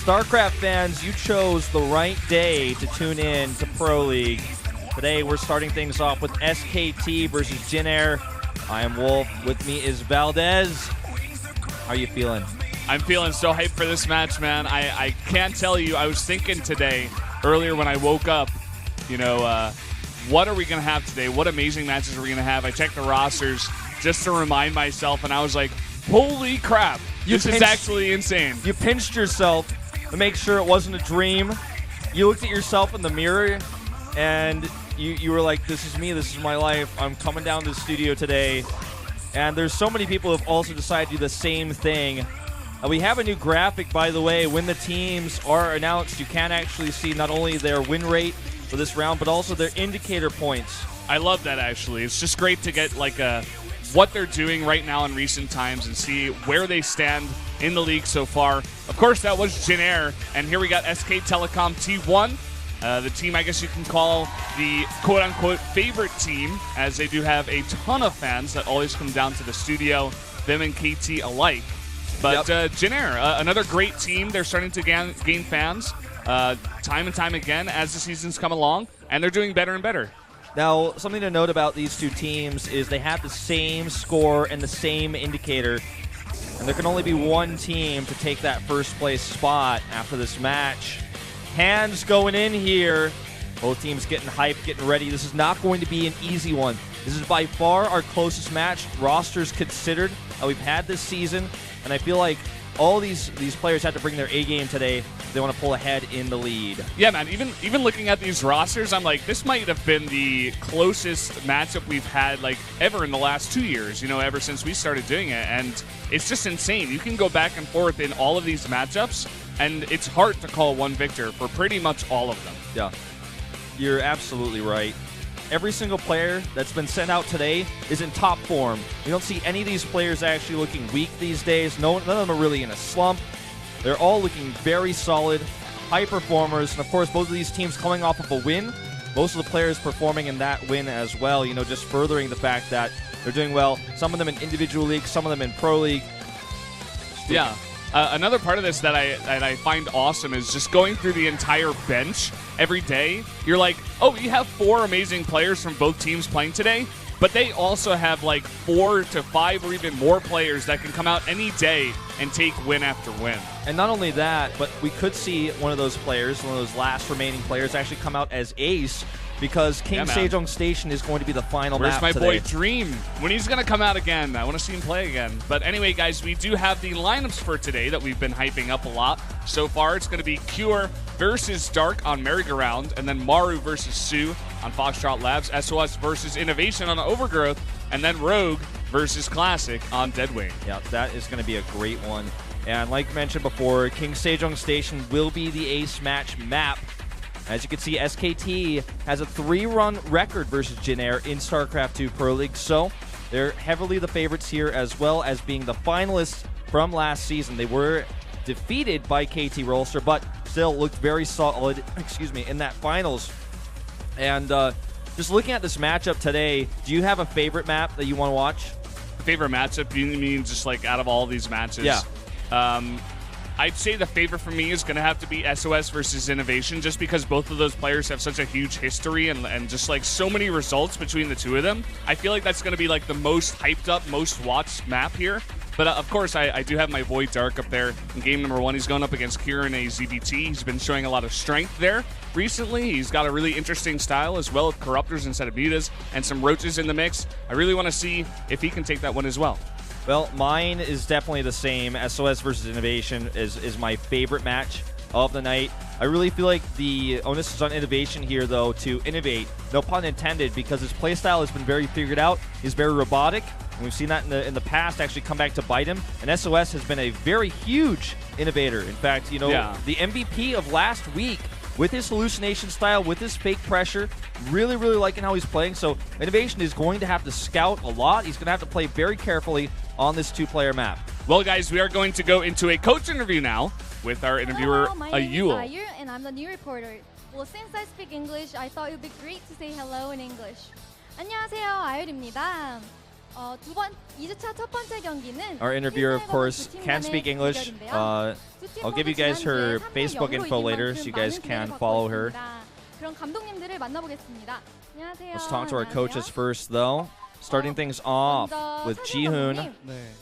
StarCraft fans, you chose the right day to tune in to Pro League. Today we're starting things off with SKT versus Jin Air. I am Wolf. With me is Valdez. How are you feeling? I'm feeling so hyped for this match, man. I can't tell you. I was thinking today, earlier when I woke up, what are we going to have today? What amazing matches are we going to have? I checked the rosters just to remind myself, and I was like, holy crap. This is actually insane. You pinched yourself to make sure it wasn't a dream. You looked at yourself in the mirror, and you were like, this is me, this is my life. I'm coming down to the studio today. And there's so many people who have also decided to do the same thing. We have a new graphic, by the way. When the teams are announced, you can actually see not only their win rate for this round, but also their indicator points. I love that, actually. It's just great to get what they're doing right now in recent times and see where they stand in the league so far. Of course, that was Jin Air, and here we got SK Telecom T1, the team I guess you can call the quote-unquote favorite team, as they do have a ton of fans that always come down to the studio, them and KT alike. But Jin Air, another great team. They're starting to gain fans time and time again as the seasons come along, and they're doing better and better. Now, something to note about these two teams is they have the same score and the same indicator, and there can only be one team to take that first place spot after this match. Hands going in here. Both teams getting hyped, getting ready. This is not going to be an easy one. This is by far our closest match, rosters considered, that we've had this season, and I feel like all these players have to bring their A game today if they want to pull ahead in the lead. Yeah, man, even looking at these rosters, I'm like, this might have been the closest matchup we've had ever in the last 2 years, ever since we started doing it. And it's just insane. You can go back and forth in all of these matchups, and it's hard to call one victor for pretty much all of them. Yeah, you're absolutely right. Every single player that's been sent out today is in top form. We don't see any of these players actually looking weak these days. None of them are really in a slump. They're all looking very solid, high performers. And, of course, both of these teams coming off of a win. Most of the players performing in that win as well, just furthering the fact that they're doing well. Some of them in individual league, some of them in pro league. Yeah. Another part of this that I find awesome is just going through the entire bench every day. You're like, oh, you have 4 amazing players from both teams playing today, but they also have 4 to 5 or even more players that can come out any day and take win after win. And not only that, but we could see one of those players, one of those last remaining players, actually come out as ace, because King Sejong Station is going to be the final map today. Where's my boy Dream? When he's going to come out again? I want to see him play again. But anyway, guys, we do have the lineups for today that we've been hyping up a lot. So far, it's going to be Cure versus Dark on Merry-Go-Round, and then Maru versus Sue on Foxtrot Labs, SOS versus Innovation on Overgrowth, and then Rogue versus Classic on Deadwing. Yeah, that is going to be a great one. And like mentioned before, King Sejong Station will be the ace match map. As you can see, SKT has a 3-run record versus Jin Air in StarCraft 2 Pro League, so they're heavily the favorites here, as well as being the finalists from last season. They were defeated by KT Rolster, but still looked very solid, in that finals. And just looking at this matchup today, do you have a favorite map that you want to watch? Favorite matchup? You mean just out of all these matches? Yeah. I'd say the favorite for me is going to have to be SOS versus Innovation, just because both of those players have such a huge history and just so many results between the two of them. I feel like that's going to be the most hyped up, most watched map here. But of course, I do have my boy Dark up there in game number 1. He's going up against Kieran, a ZBT. He's been showing a lot of strength there recently. He's got a really interesting style, as well as Corruptors instead of Mutas and some Roaches in the mix. I really want to see if he can take that one as well. Well, mine is definitely the same. SOS versus Innovation is my favorite match of the night. I really feel like the onus is on Innovation here, though, to innovate. No pun intended, because his playstyle has been very figured out. He's very robotic, and we've seen that in the past actually come back to bite him. And SOS has been a very huge innovator. In fact, the MVP of last week with his hallucination style, with his fake pressure, really, really liking how he's playing. So Innovation is going to have to scout a lot. He's going to have to play very carefully on this 2-player map. Well, guys, we are going to go into a coach interview now with our interviewer, Hello, my name is Ayul. Ayu, and I'm the new reporter. Well, since I speak English, I thought it would be great to say hello in English. 안녕하세요, 아율입니다. 2주차 첫 번째 경기는 Our interviewer, of course, can speak English. I'll give you guys her Facebook info later so you guys can follow her. 그런 감독님들을 만나보겠습니다. 안녕하세요. Let's talk to our coaches first, though. Starting things off with Ji-hoon,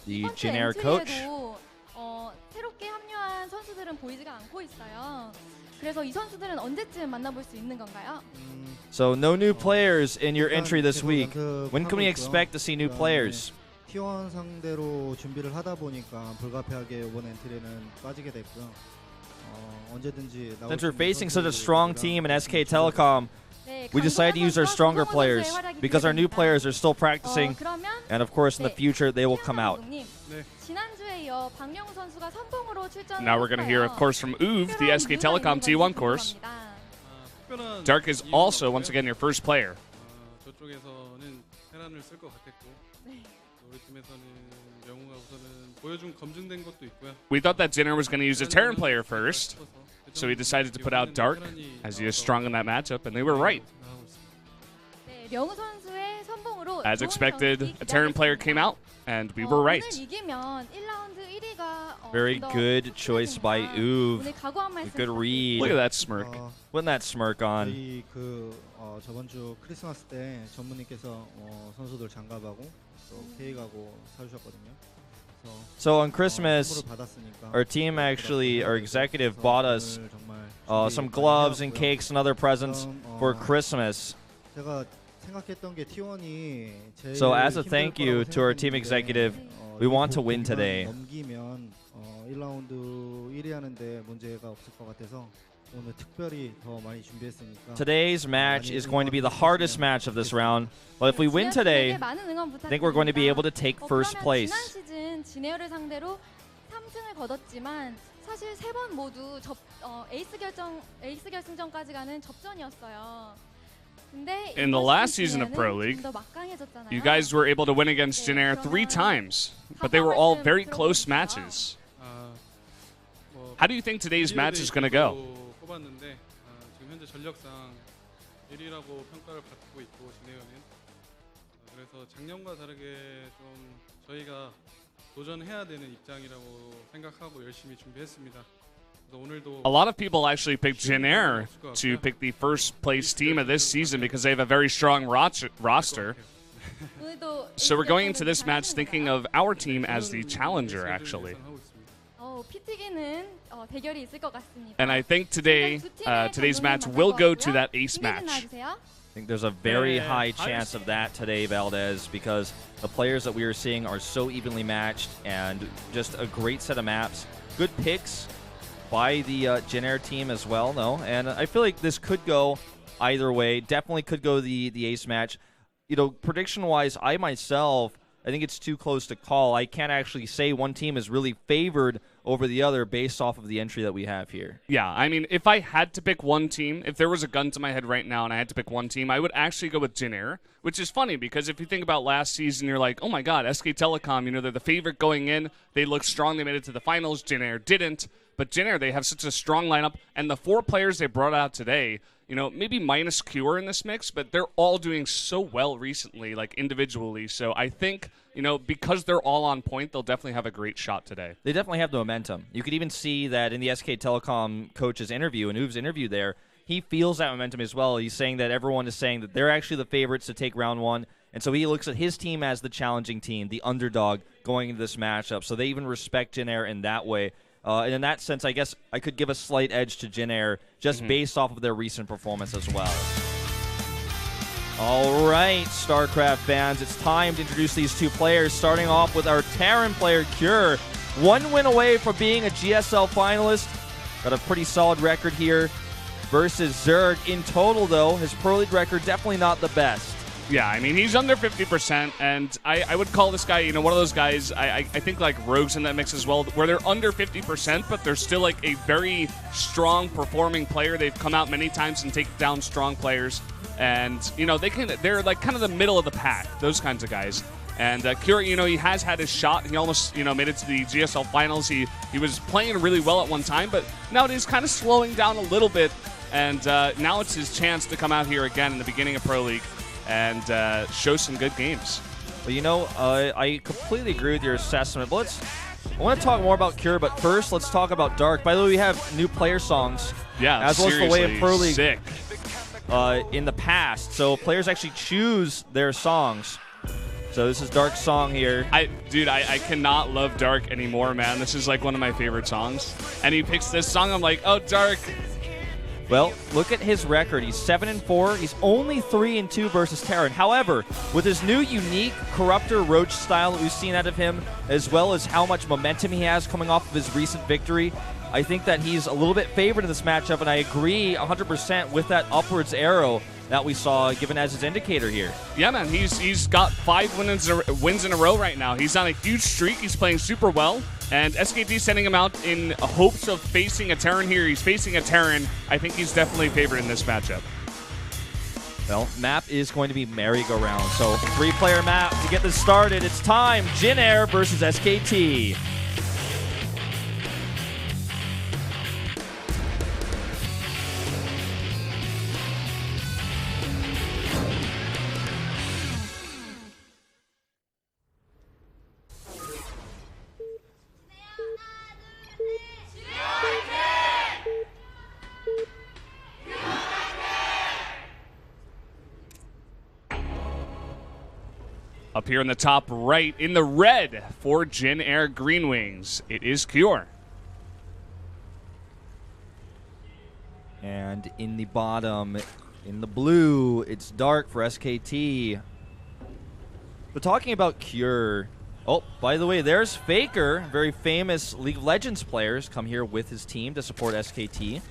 the Jin Air coach. 새롭게 합류한 선수들은 보이지가 않고 있어요. 그래서 이 선수들은 언제쯤 만나볼 수 있는 건가요? So no new players in your entry this week. When can we expect to see new players? T1 상대로 준비를 하다 보니까 불가피하게 이번 엔트리는 빠지게 됐고요. 언제든지 나올 Since we're 수 있는 facing such a 선수들을 strong 우리가 team in SK Telecom, we decided to use our stronger players because our new players are still practicing, and of course in the future they will come out. 지난주에 이어 박영우 선수가 선봉으로 출전을 Now we're going to hear, of course, from Uv, the SK Telecom T1 course. Dark is also, once again, your first player. 저쪽에서는 테란을 쓸 것 같았고 우리 팀에서는 영우가 우선은 보여준 검증된 것도 있고요. We thought that Jinner was going to use a Terran player first, so he decided to put out Dark, as he is strong in that matchup, and they were right. 네, 영우 선수의 선봉으로 As 좋은 expected, 경기 a Terran player came out, and we were right. 오늘 이기면 1라운드 1위가 Very good choice by Uv. 오늘 각오한 말씀 Good read. Look at that smirk. Putting that smirk on. 저희 저번 주 크리스마스 때 전무님께서 선수들 장갑하고 또 케이크하고 사주셨거든요. So on Christmas, 선물을 받았으니까 our team actually, our executive bought us 오늘 정말 some 준비 gloves 많이 and 해왔고요. cakes and other presents for Christmas. 제가 생각했던 게 T1이 제일 So as a 힘들 thank you 거라고 to our team 생각했는데, executive, we want to 이 win 부분만 today. 넘기면 1라운드 1위 하는데 문제가 없을 것 같아서 오늘 특별히 더 많이 준비했으니까 Today's match is going to be the hardest match of this round, but if we win today, I think we're going to be able to take first place. 지난 시즌 진에어를 상대로 3승을 거뒀지만 사실 세 번 모두 에이스 결승전까지 가는 접전이었어요. 근데 In the last season of Pro League, you guys were able to win against Jinner 3 times, but they were all very close matches. How do you think today's match is going to go? 뽑았는데 지금 현재 전력상 1위라고 평가를 받고 있고 진에어는 그래서 작년과 다르게 좀 저희가 도전해야 되는 입장이라고 생각하고 열심히 준비했습니다. 그래서 오늘도 A lot of people actually picked Jinner to pick the first place team of this season because they have a very strong roster. So we're going into this match thinking of our team as the challenger, actually. 피튀기는 대결이 있을 것 같습니다. And I think today's match will go to that ace match. I think there's a very high chance of that today, Valdez, because the players that we are seeing are so evenly matched and just a great set of maps. Good picks by the Jin Air team as well, though. And I feel like this could go either way. Definitely could go the ace match. You know, prediction-wise, I think it's too close to call. I can't actually say one team is really favored over the other based off of the entry that we have here. Yeah, I mean, if I had to pick one team, if there was a gun to my head right now and I had to pick one team, I would actually go with Jin Air, which is funny because if you think about last season, you're like, oh my god, SK Telecom, you know, they're the favorite going in. They look strong. They made it to the finals. Jin Air didn't. But Jin Air, they have such a strong lineup. And the 4 players they brought out today, you know, maybe minus Cure in this mix, but they're all doing so well recently, like individually. So I think, you know, because they're all on point, they'll definitely have a great shot today. They definitely have the momentum. You could even see that in the SK Telecom coach's interview, and Uv's interview there, he feels that momentum as well. He's saying that everyone is saying that they're actually the favorites to take round 1. And so he looks at his team as the challenging team, the underdog going into this matchup. So they even respect Jin Air in that way. And in that sense, I guess I could give a slight edge to Jin Air just based off of their recent performance as well. All right, StarCraft fans, it's time to introduce these 2 players, starting off with our Terran player, Cure. 1 win away from being a GSL finalist. Got a pretty solid record here versus Zerg. In total, though, his Pro League record definitely not the best. Yeah, I mean, he's under 50%, and I would call this guy, you know, one of those guys, I think like Rogue's in that mix as well, where they're under 50%, but they're still like a very strong performing player. They've come out many times and taken down strong players, and, you know, they're like kind of the middle of the pack, those kinds of guys. And Cure, you know, he has had his shot. He almost, you know, made it to the GSL finals. He was playing really well at one time, but nowadays kind of slowing down a little bit, and now it's his chance to come out here again in the beginning of Pro League and show some good games. Well, you know, I completely agree with your assessment. But I want to talk more about Cure, but first let's talk about Dark. By the way, we have new player songs. Yeah, as well as the way in Pro League sick. In the past. So players actually choose their songs. So this is Dark's song here. Dude, I cannot love Dark anymore, man. This is like one of my favorite songs. And he picks this song. I'm like, oh, Dark. Well, look at his record. He's 7-4. He's only 3-2 versus Terran. However, with his new unique Corruptor Roach style that we've seen out of him, as well as how much momentum he has coming off of his recent victory, I think that he's a little bit favored in this matchup, and I agree 100% with that upwards arrow that we saw given as his indicator here. Yeah, man, he's got 5 wins in a row right now. He's on a huge streak. He's playing super well, and SKT sending him out in hopes of facing a Terran here. He's facing a Terran. I think he's definitely favored in this matchup. Well, map is going to be merry-go-round, so 3-player map to get this started. It's time. Jin Air versus SKT. Up here in the top right, in the red for Jin Air Green Wings, it is Cure. And in the bottom, in the blue, it's Dark for SKT. But talking about Cure, oh, by the way, there's Faker, very famous League of Legends players, come here with his team to support SKT.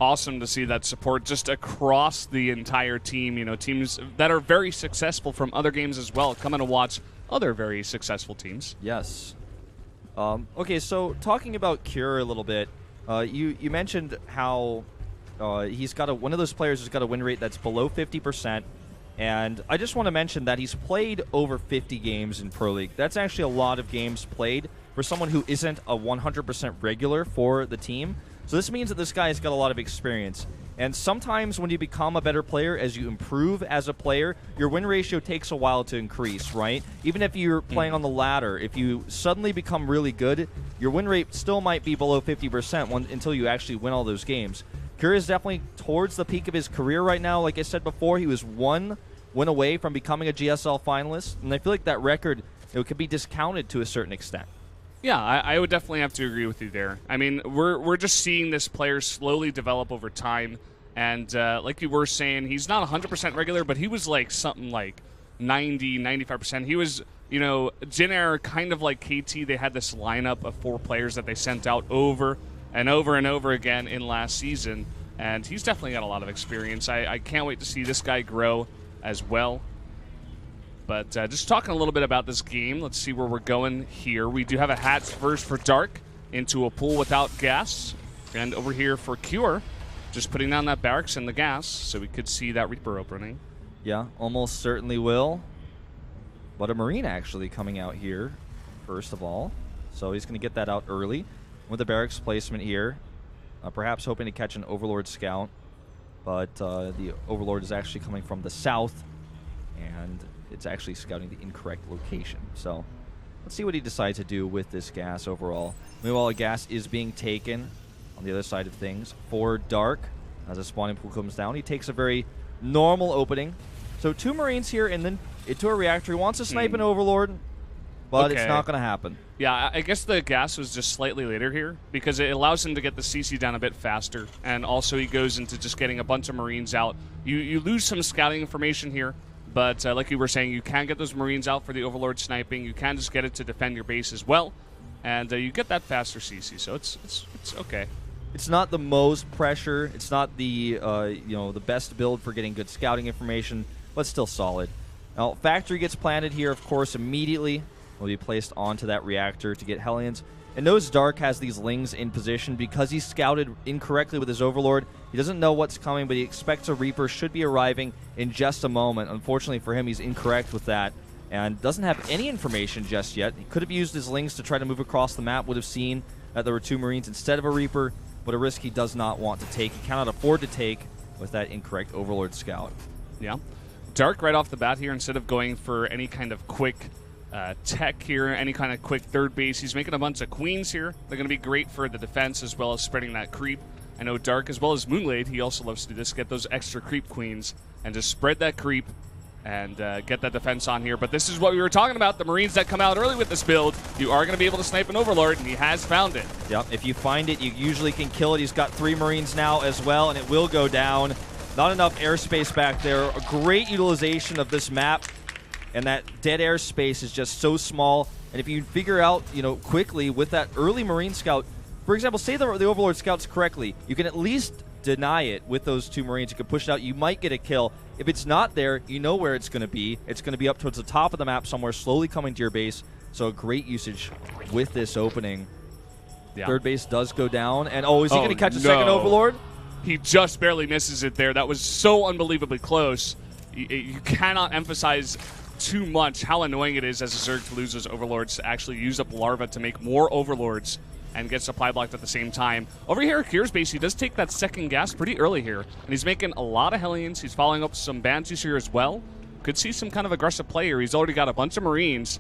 Awesome to see that support just across the entire team. You know, teams that are very successful from other games as well, coming to watch other very successful teams. Yes. Okay, so talking about Cure a little bit, you mentioned how he's got one of those players who's got a win rate that's below 50%, and I just want to mention that he's played over 50 games in Pro League. That's actually a lot of games played for someone who isn't a 100% regular for the team. So this means that this guy has got a lot of experience. And sometimes when you become a better player, as you improve as a player, your win ratio takes a while to increase, right? Even if you're playing on the ladder, if you suddenly become really good, your win rate still might be below 50% until you actually win all those games. Cure is definitely towards the peak of his career right now. Like I said before, he was one win away from becoming a GSL finalist. And I feel like that record, it could be discounted to a certain extent. Yeah, I would definitely have to agree with you there. I mean, we're just seeing this player slowly develop over time. And like you were saying, he's not 100% regular, but he was like something like 90, 95%. He was, you know, Jin Air, kind of like KT, they had this lineup of 4 players that they sent out over and over and over again in last season. And he's definitely got a lot of experience. I can't wait to see this guy grow as well. But just talking a little bit about this game, let's see where we're going here. We do have a hatch first for Dark into a pool without gas. And over here for Cure, just putting down that barracks and the gas, so we could see that Reaper opening. Yeah, almost certainly will. But a Marine actually coming out here, first of all. So he's going to get that out early with the barracks placement here. Perhaps hoping to catch an Overlord scout. But the Overlord is actually coming from the south. And it's actually scouting the incorrect location. So let's see what he decides to do with this gas overall. Meanwhile, a gas is being taken on the other side of things for Dark. As a spawning pool comes down, he takes a very normal opening. So 2 Marines here and then into a reactor. He wants to snipe an Overlord, but it's not going to happen. Yeah, I guess the gas was just slightly later here because it allows him to get the CC down a bit faster. And also he goes into just getting a bunch of Marines out. You lose some scouting information here. But like you were saying, you can get those Marines out for the Overlord sniping. You can just get it to defend your base as well. And you get that faster CC, so it's okay. It's not the most pressure. It's not the the best build for getting good scouting information, but still solid. Now, Factory gets planted here, of course, immediately. Will be placed onto that reactor to get Hellions. And knows Dark has these Lings in position because he scouted incorrectly with his Overlord. He doesn't know what's coming, but he expects a Reaper should be arriving in just a moment. Unfortunately for him, he's incorrect with that and doesn't have any information just yet. He could have used his Lings to try to move across the map, would have seen that there were 2 Marines instead of a Reaper, but a risk he does not want to take. He cannot afford to take with that incorrect Overlord scout. Yeah. Dark right off the bat here, instead of going for any kind of quick tech here, any kind of quick third base, he's making a bunch of queens here. They're going to be great for the defense as well as spreading that creep. I know Dark, as well as Moonblade, he also loves to do this, get those extra creep queens and just spread that creep and get that defense on here. But this is what we were talking about, the Marines that come out early with this build. You are going to be able to snipe an Overlord, and he has found it. Yep, if you find it, you usually can kill it. He's got 3 Marines now as well, and it will go down. Not enough airspace back there. A great utilization of this map, and that dead airspace is just so small. And if you figure out, quickly with that early Marine scout, for example, say the Overlord scouts correctly, you can at least deny it with those 2 Marines. You can push it out. You might get a kill. If it's not there, you know where it's going to be. It's going to be up towards the top of the map somewhere, slowly coming to your base. So a great usage with this opening. Yeah. Third base does go down. And, is he going to catch a second Overlord? He just barely misses it there. That was so unbelievably close. You cannot emphasize too much how annoying it is as a Zerg to lose those Overlords, to actually use up Larva to make more Overlords and get supply blocked at the same time. Over here at Kier's base, he does take that second gas pretty early here, and he's making a lot of Hellions. He's following up some Banshees here as well. Could see some kind of aggressive play here. He's already got a bunch of Marines.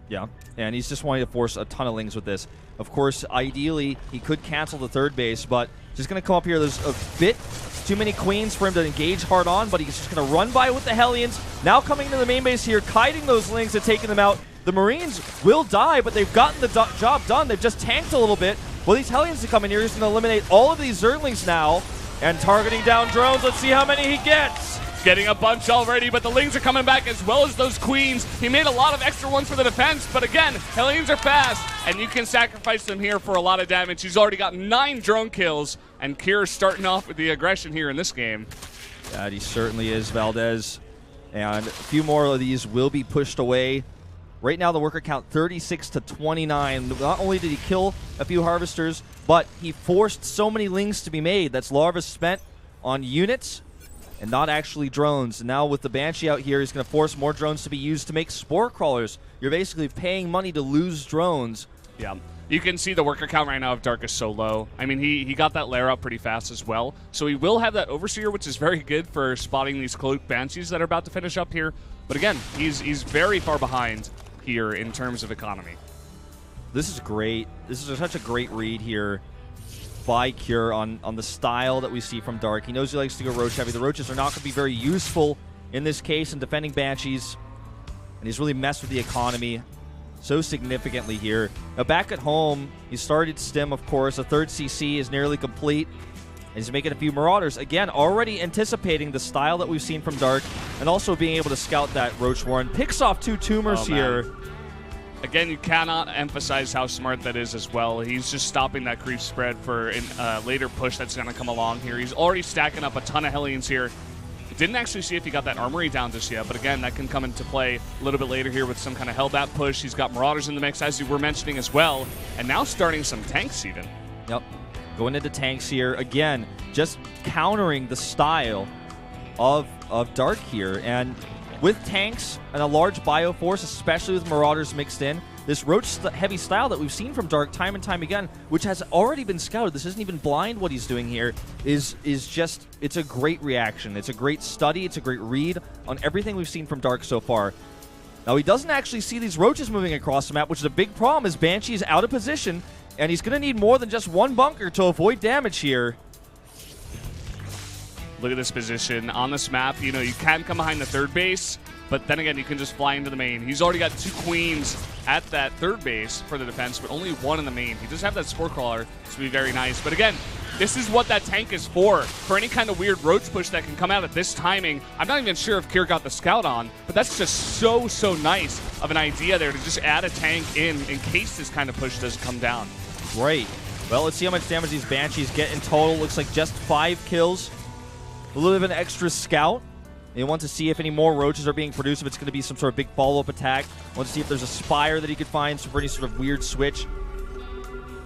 Yeah, and he's just wanting to force a ton of Lings with this. Of course, ideally, he could cancel the third base, but just going to come up here. There's a bit too many Queens for him to engage hard on, but he's just going to run by with the Hellions. Now coming into the main base here, kiting those Lings and taking them out. The Marines will die, but they've gotten the job done. They've just tanked a little bit. Well, these Hellions to come in here, he's going to eliminate all of these Zerglings now. And targeting down drones. Let's see how many he gets. Getting a bunch already, but the Lings are coming back as well as those Queens. He made a lot of extra ones for the defense, but again, Hellions are fast, and you can sacrifice them here for a lot of damage. He's already got 9 drone kills, and Kier's starting off with the aggression here in this game. Yeah, he certainly is, Valdez. And a few more of these will be pushed away. Right now, the worker count 36 to 29. Not only did he kill a few Harvesters, but he forced so many Lings to be made. That's Larva spent on units and not actually drones. And now with the Banshee out here, he's going to force more drones to be used to make Spore Crawlers. You're basically paying money to lose drones. Yeah. You can see the worker count right now of Dark is so low. I mean, he got that lair up pretty fast as well. So he will have that Overseer, which is very good for spotting these Cloaked Banshees that are about to finish up here. But again, he's very far behind here in terms of economy. This is great. This is such a great read here by Kier on the style that we see from Dark. He knows he likes to go Roach heavy. The Roaches are not going to be very useful in this case in defending Banshees. And he's really messed with the economy so significantly here. Now back at home, he started Stim, of course. The third CC is nearly complete. And he's making a few Marauders. Again, already anticipating the style that we've seen from Dark, and also being able to scout that Roach Warren. Picks off 2 Tumors here. Again, you cannot emphasize how smart that is as well. He's just stopping that creep spread for a later push that's going to come along here. He's already stacking up a ton of Hellions here. Didn't actually see if he got that Armory down just yet, but again, that can come into play a little bit later here with some kind of Hellbat push. He's got Marauders in the mix, as you were mentioning as well, and now starting some tanks even. Yep. Going into tanks here. Again, just countering the style of Dark here. And with tanks and a large Bioforce, especially with Marauders mixed in, this Roach-heavy style that we've seen from Dark time and time again, which has already been scouted, this isn't even blind what he's doing here, is just, it's a great reaction. It's a great study. It's a great read on everything we've seen from Dark so far. Now, he doesn't actually see these Roaches moving across the map, which is a big problem, as Banshee's out of position. And he's going to need more than just 1 bunker to avoid damage here. Look at this position on this map. You know, you can come behind the third base, but then again, you can just fly into the main. He's already got 2 Queens at that third base for the defense, but only 1 in the main. He does have that Spore Crawler, which will be very nice. But again, this is what that tank is for any kind of weird Roach push that can come out at this timing. I'm not even sure if Kier got the scout on, but that's just so nice of an idea there to just add a tank in case this kind of push does come down. Great. Well, let's see how much damage these Banshees get in total. Looks like just 5 kills. A little bit of an extra scout. You want to see if any more Roaches are being produced, if it's going to be some sort of big follow-up attack. Want to see if there's a Spire that he could find for any sort of weird switch.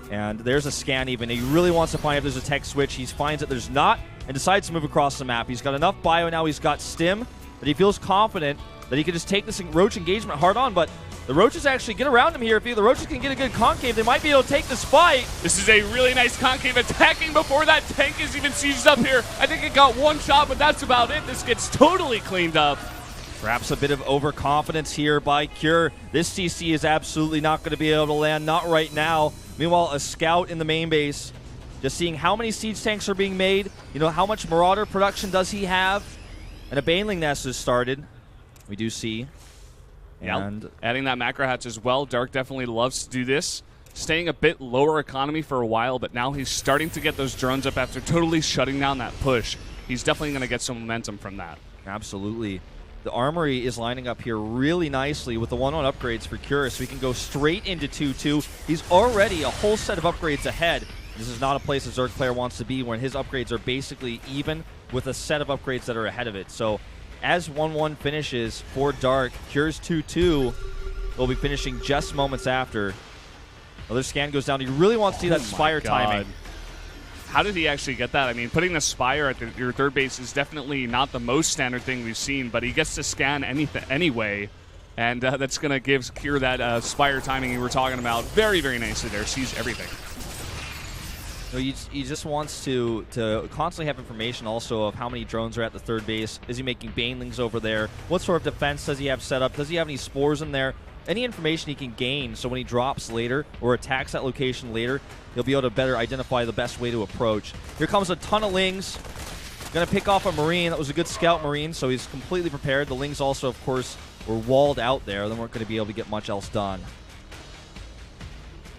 And there's a scan even. He really wants to find if there's a tech switch. He finds that there's not and decides to move across the map. He's got enough bio now. He's got Stim that he feels confident that he can just take this Roach engagement hard on, but the Roaches actually get around him here. If the Roaches can get a good concave, they might be able to take this fight. This is a really nice concave attacking before that tank is even sieged up here. I think it got 1 shot, but that's about it. This gets totally cleaned up. Perhaps a bit of overconfidence here by Cure. This CC is absolutely not going to be able to land, not right now. Meanwhile, a scout in the main base, just seeing how many siege tanks are being made, you know, how much Marauder production does he have, and a Baneling nest has started. We do see. And adding that macro hatch as well. Dark definitely loves to do this. Staying a bit lower economy for a while, but now he's starting to get those drones up after totally shutting down that push. He's definitely going to get some momentum from that. Absolutely. The Armory is lining up here really nicely with the 1-1 upgrades for Cure, so he can go straight into 2-2. He's already a whole set of upgrades ahead. This is not a place a Zerg player wants to be when his upgrades are basically even with a set of upgrades that are ahead of it. So as 1-1 finishes for Dark, Cure's 2-2 will be finishing just moments after. Another scan goes down. He really wants to see that Spire timing. How did he actually get that? I mean, putting the Spire at your third base is definitely not the most standard thing we've seen, but he gets to scan anything anyway, and that's going to give Cure that Spire timing you were talking about very, very nicely there. Sees everything. So he just wants to constantly have information also of how many drones are at the third base. Is he making Banelings over there? What sort of defense does he have set up? Does he have any spores in there? Any information he can gain, so when he drops later or attacks that location later, he'll be able to better identify the best way to approach. Here comes a ton of Lings. Going to pick off a Marine. That was a good scout Marine, so he's completely prepared. The Lings also, of course, were walled out there. They weren't going to be able to get much else done.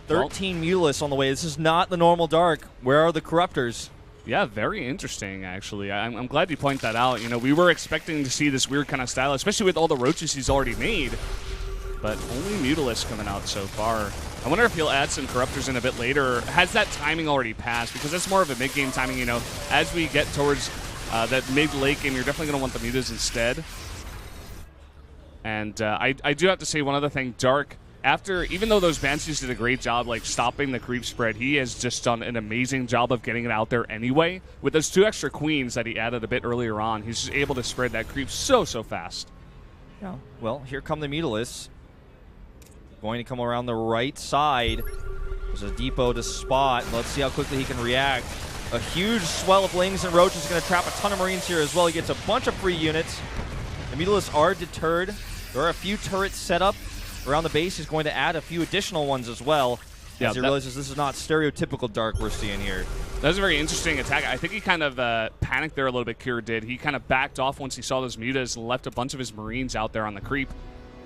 13 Mutalisks on the way. This is not the normal Dark. Where are the Corruptors? Yeah, very interesting, actually. I'm glad you point that out. You know, we were expecting to see this weird kind of style, especially with all the roaches he's already made. But only Mutalisks coming out so far. I wonder if he'll add some Corruptors in a bit later. Has that timing already passed? Because that's more of a mid-game timing, you know. As we get towards that mid-late game, you're definitely going to want the Mutas instead. And I do have to say one other thing. Dark, even though those Banshees did a great job like stopping the creep spread, he has just done an amazing job of getting it out there anyway. With those 2 extra Queens that he added a bit earlier on, he's just able to spread that creep so fast. Yeah. Well, here come the Mutalisks. Going to come around the right side. There's a depot to spot. Let's see how quickly he can react. A huge swell of Lings and Roaches is going to trap a ton of Marines here as well. He gets a bunch of free units. The Mutalisks are deterred. There are a few turrets set up around the base. He's going to add a few additional ones as well. As he realizes this is not stereotypical Dark we're seeing here. That was a very interesting attack. I think he kind of panicked there a little bit, Cure did. He kind of backed off once he saw those Mutas and left a bunch of his Marines out there on the creep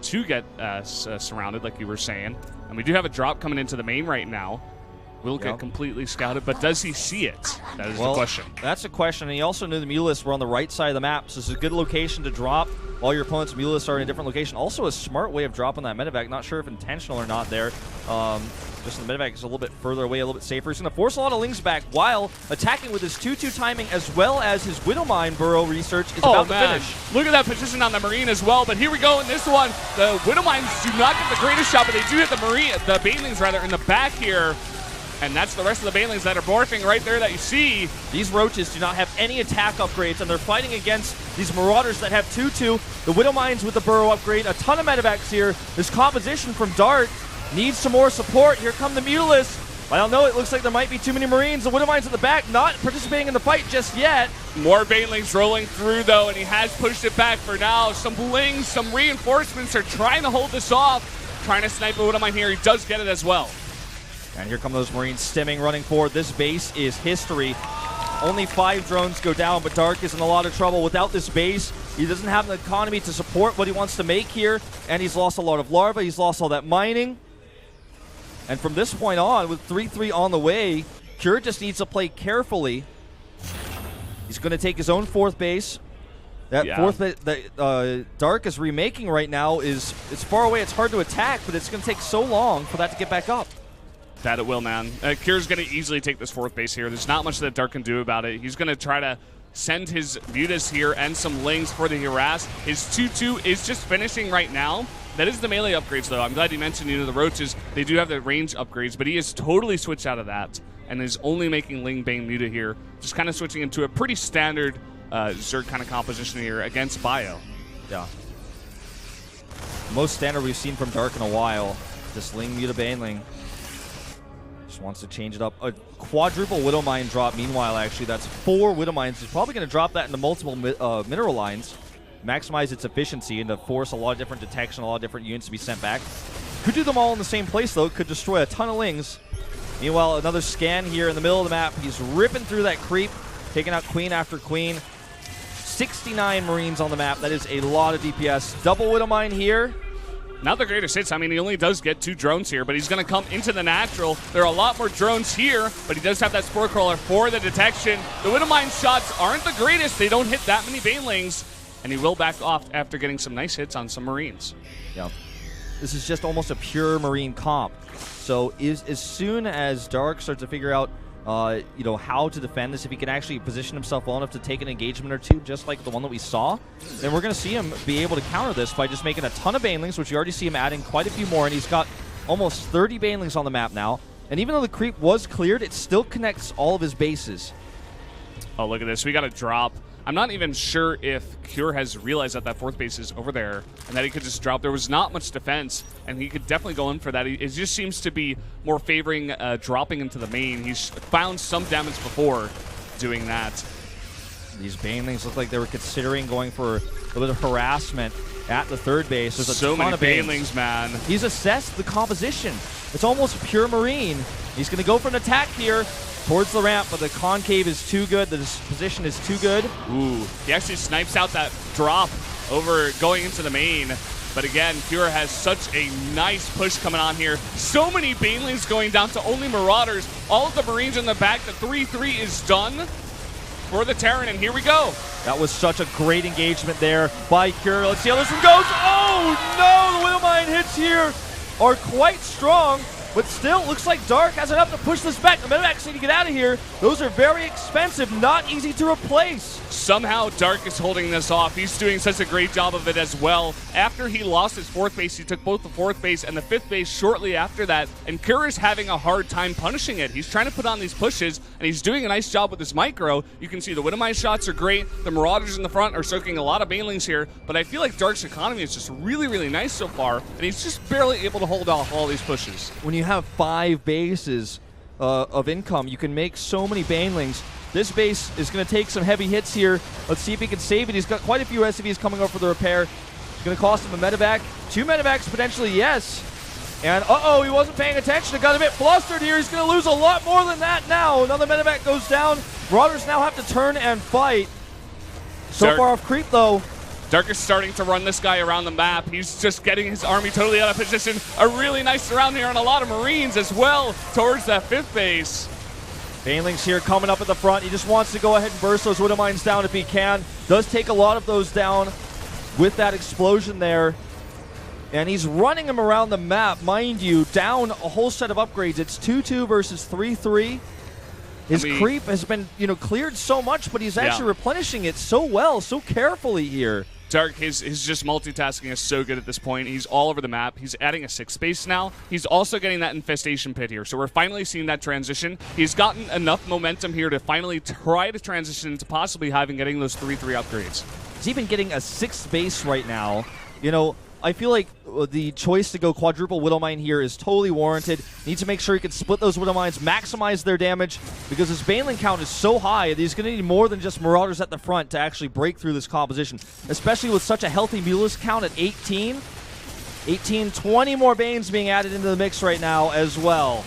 to get surrounded, like you were saying. And we do have a drop coming into the main right now. Will get completely scouted, but does he see it? That is the question. That's a question. And he also knew the Mutalisks were on the right side of the map, so it's a good location to drop while your opponent's Mutalisks are in a different location. Also a smart way of dropping that medevac. Not sure if intentional or not there. Just the medevac is a little bit further away, a little bit safer. He's going to force a lot of Lings back while attacking with his 2-2 timing as well as his Widowmine burrow research is about to finish. Look at that position on the Marine as well. But here we go in this one. The Widowmines do not get the greatest shot, but they do hit the Banelings rather in the back here. And that's the rest of the Banelings that are morphing right there that you see. These Roaches do not have any attack upgrades, and they're fighting against these Marauders that have 2-2. The Widowmines with the burrow upgrade, a ton of medevacs here. This composition from Dark needs some more support. Here come the Mutalisks. I don't know, it looks like there might be too many Marines. The Widowmines at the back not participating in the fight just yet. More Banelings rolling through, though, and he has pushed it back for now. Some Lings, some reinforcements are trying to hold this off. Trying to snipe a Widowmine here. He does get it as well. And here come those Marines stimming, running forward. This base is history. Only 5 drones go down, but Dark is in a lot of trouble. Without this base, he doesn't have the economy to support what he wants to make here, and he's lost a lot of larvae. He's lost all that mining. And from this point on, with 3-3 on the way, Cure just needs to play carefully. He's going to take his own 4th base. That 4th base that Dark is remaking right now it's far away. It's hard to attack, but it's going to take so long for that to get back up. That it will, man. Cure's going to easily take this 4th base here. There's not much that Dark can do about it. He's going to try to send his Mutas here and some Lings for the harass. His 2-2 is just finishing right now. That is the melee upgrades, though. I'm glad you mentioned, the Roaches. They do have the range upgrades, but he has totally switched out of that and is only making Ling Bane Muta here. Just kind of switching into a pretty standard Zerg kind of composition here against Bio. Yeah. Most standard we've seen from Dark in a while. This Ling Muta Baneling. Just wants to change it up. A quadruple Widowmine drop, meanwhile, actually. That's 4 Widowmines. He's probably going to drop that into multiple mineral lines. maximize its efficiency and to force a lot of different detection, a lot of different units to be sent back. Could do them all in the same place, though. Could destroy a ton of Lings. Meanwhile, another scan here in the middle of the map. He's ripping through that creep, taking out queen after queen. 69 Marines on the map. That is a lot of DPS. Double Widow Mine here. Not the greatest hits. I mean, he only does get 2 drones here, but he's going to come into the natural. There are a lot more drones here, but he does have that Spore Crawler for the detection. The Widow Mine shots aren't the greatest. They don't hit that many Banelings, and he will back off after getting some nice hits on some Marines. Yeah. This is just almost a pure Marine comp. So as soon as Dark starts to figure out how to defend this, if he can actually position himself well enough to take an engagement or two, just like the one that we saw, then we're going to see him be able to counter this by just making a ton of Banelings, which you already see him adding quite a few more, and he's got almost 30 Banelings on the map now. And even though the creep was cleared, it still connects all of his bases. Oh, look at this. We got a drop. I'm not even sure if Cure has realized that that 4th base is over there and that he could just drop. There was not much defense, and he could definitely go in for that. It just seems to be more favoring dropping into the main. He's found some damage before doing that. These Banelings look like they were considering going for a little bit of harassment at the 3rd base. There's so ton many of Banelings, man. He's assessed the composition. It's almost pure Marine. He's going to go for an attack here towards the ramp, but the concave is too good. The position is too good. Ooh, he actually snipes out that drop over going into the main. But again, Cure has such a nice push coming on here. So many Banelings going down to only Marauders. All of the Marines in the back. The 3-3 is done for the Terran, and here we go. That was such a great engagement there by Cure. Let's see how this one goes. Oh, no! The Widow Mine hits here are quite strong. But still, looks like Dark has enough to push this back. The Medivacs need to get out of here. Those are very expensive, not easy to replace. Somehow, Dark is holding this off. He's doing such a great job of it as well. After he lost his 4th base, he took both the 4th base and the 5th base shortly after that, and Cure is having a hard time punishing it. He's trying to put on these pushes, and he's doing a nice job with his micro. You can see the Widow Mine shots are great. The Marauders in the front are soaking a lot of Banelings here, but I feel like Dark's economy is just really, really nice so far, and he's just barely able to hold off all these pushes. When you have 5 bases of income, you can make so many Banelings. This base is going to take some heavy hits here. Let's see if he can save it. He's got quite a few SCVs coming up for the repair. It's going to cost him a medevac. 2 medevacs potentially, yes. And uh-oh, he wasn't paying attention. It got a bit flustered here. He's going to lose a lot more than that now. Another medevac goes down. Marauders now have to turn and fight. So far off creep, though. Dark is starting to run this guy around the map. He's just getting his army totally out of position. A really nice surround here on a lot of Marines as well towards that 5th base. Banelings here coming up at the front. He just wants to go ahead and burst those Widow Mines down if he can. Does take a lot of those down with that explosion there. And he's running him around the map, mind you, down a whole set of upgrades. It's 2-2 versus 3-3. His creep has been, cleared so much, but he's actually replenishing it so well, so carefully here. Dark, his just multitasking is so good at this point. He's all over the map. He's adding a 6th base now. He's also getting that infestation pit here. So we're finally seeing that transition. He's gotten enough momentum here to finally try to transition to possibly getting those 3-3 upgrades. He's even getting a 6th base right now. I feel like the choice to go quadruple Widow Mine here is totally warranted. Needs to make sure he can split those Widow Mines, maximize their damage, because his Baneling count is so high that he's going to need more than just Marauders at the front to actually break through this composition, especially with such a healthy Mulus count at 18. 20 more Banes being added into the mix right now as well.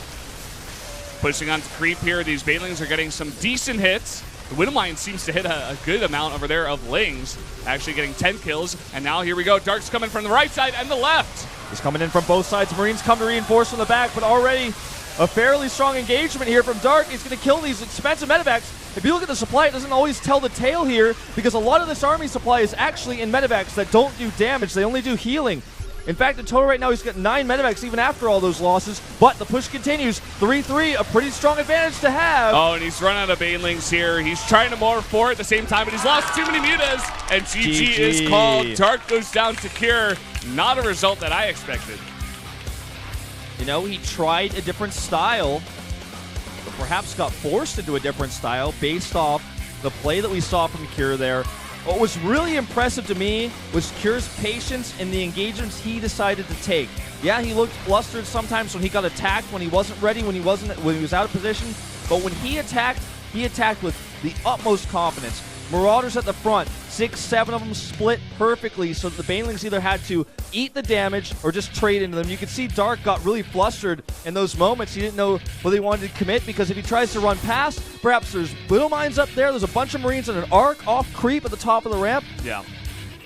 Pushing on to creep here. These Banelings are getting some decent hits. The Widow Mine seems to hit a good amount over there of Lings, actually getting 10 kills. And now here we go. Dark's coming from the right side and the left. He's coming in from both sides. Marines come to reinforce from the back, but already a fairly strong engagement here from Dark. He's going to kill these expensive medevacs. If you look at the supply, it doesn't always tell the tale here, because a lot of this army supply is actually in medevacs that don't do damage. They only do healing. In fact, in total right now, he's got 9 medevacs even after all those losses, but the push continues. 3-3, a pretty strong advantage to have. Oh, and he's run out of Banelings here. He's trying to morph for at the same time, but he's lost too many mutas, and GG is called. Dark goes down to Cure. Not a result that I expected. He tried a different style, but perhaps got forced into a different style based off the play that we saw from Cure there. What was really impressive to me was Cure's patience in the engagements he decided to take. Yeah, he looked flustered sometimes when he got attacked, when he wasn't ready, when he was out of position. But when he attacked with the utmost confidence. Marauders at the front, 6, 7 of them split perfectly so that the Banelings either had to eat the damage or just trade into them. You could see Dark got really flustered in those moments. He didn't know whether he wanted to commit, because if he tries to run past, perhaps there's Widow Mines up there, there's a bunch of Marines and an arc off creep at the top of the ramp. Yeah.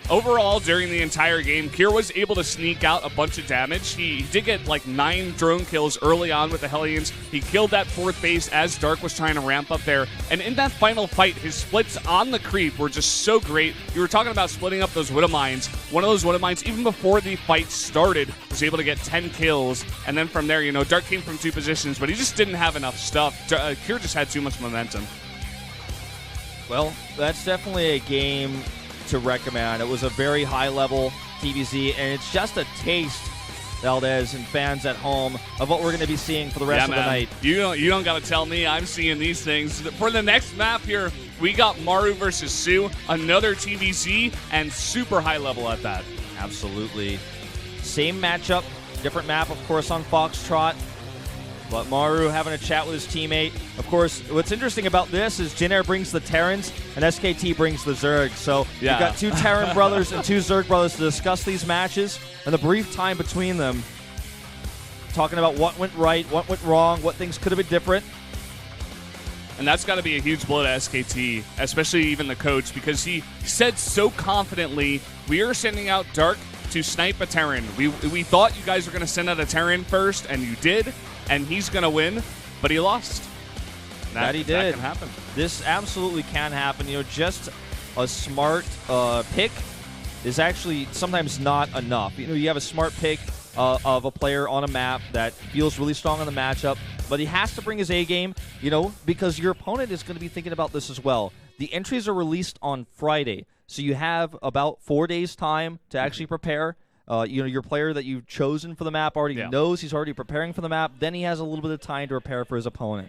Overall, during the entire game, Kier was able to sneak out a bunch of damage. He did get like 9 drone kills early on with the Hellions. He killed that 4th base as Dark was trying to ramp up there. And in that final fight, his splits on the creep were just so great. You were talking about splitting up those Widow Mines. One of those Widow Mines, even before the fight started, was able to get 10 kills. And then from there, you know, Dark came from 2 positions, but he just didn't have enough stuff. Kier just had too much momentum. Well, that's definitely a game to recommend. It was a very high-level TVZ, and it's just a taste, Valdez and fans at home, of what we're going to be seeing for the rest of the night. You don't got to tell me. I'm seeing these things. For the next map here, we got Maru versus Sue, another TVZ, and super high level at that. Absolutely. Same matchup, different map, of course, on Foxtrot. But Maru having a chat with his teammate. Of course, what's interesting about this is Jin Air brings the Terrans and SKT brings the Zerg. So yeah. You've got 2 Terran brothers and 2 Zerg brothers to discuss these matches and the brief time between them. Talking about what went right, what went wrong, what things could have been different. And that's got to be a huge blow to SKT, especially even the coach, because he said so confidently, we are sending out Dark to snipe a Terran. We thought you guys were going to send out a Terran first, and you did. And he's going to win, but he lost. That he did. That can happen. This absolutely can happen. You know, just a smart pick is actually sometimes not enough. You know, you have a smart pick of a player on a map that feels really strong in the matchup, but he has to bring his A game, you know, because your opponent is going to be thinking about this as well. The entries are released on Friday, so you have about 4 days' time to actually prepare. You know, your player that you've chosen for the map already knows he's already preparing for the map. Then he has a little bit of time to prepare for his opponent.